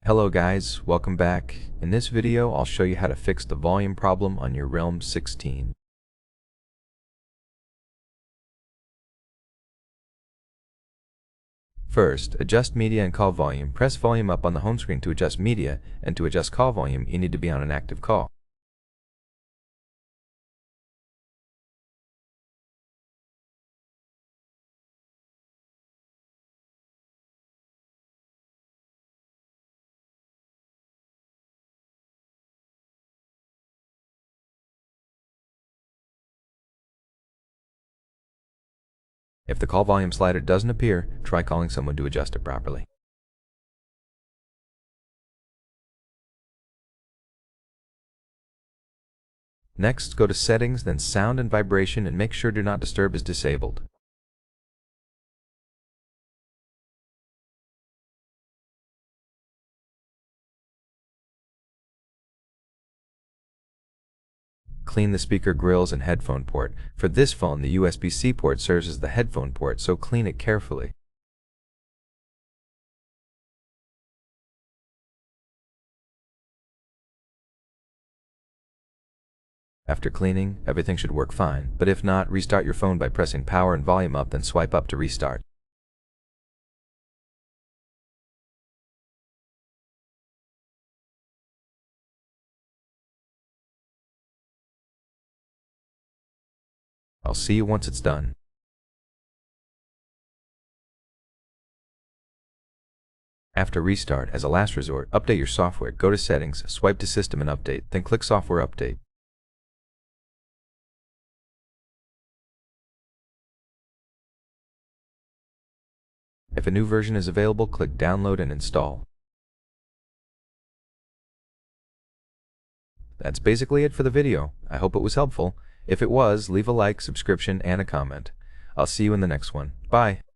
Hello guys, welcome back. In this video, I'll show you how to fix the volume problem on your Realme 16. First, adjust media and call volume. Press volume up on the home screen to adjust media, and to adjust call volume, you need to be on an active call. If the call volume slider doesn't appear, try calling someone to adjust it properly. Next, go to Settings, then Sound and Vibration, and make sure Do Not Disturb is disabled. Clean the speaker grills and headphone port. For this phone, the USB-C port serves as the headphone port, so clean it carefully. After cleaning, everything should work fine, but if not, restart your phone by pressing power and volume up, then swipe up to restart. I'll see you once it's done. After restart, as a last resort, update your software. Go to Settings, swipe to System and Update, then click Software Update. If a new version is available, click Download and Install. That's basically it for the video. I hope it was helpful. If it was, leave a like, subscription, and a comment. I'll see you in the next one. Bye!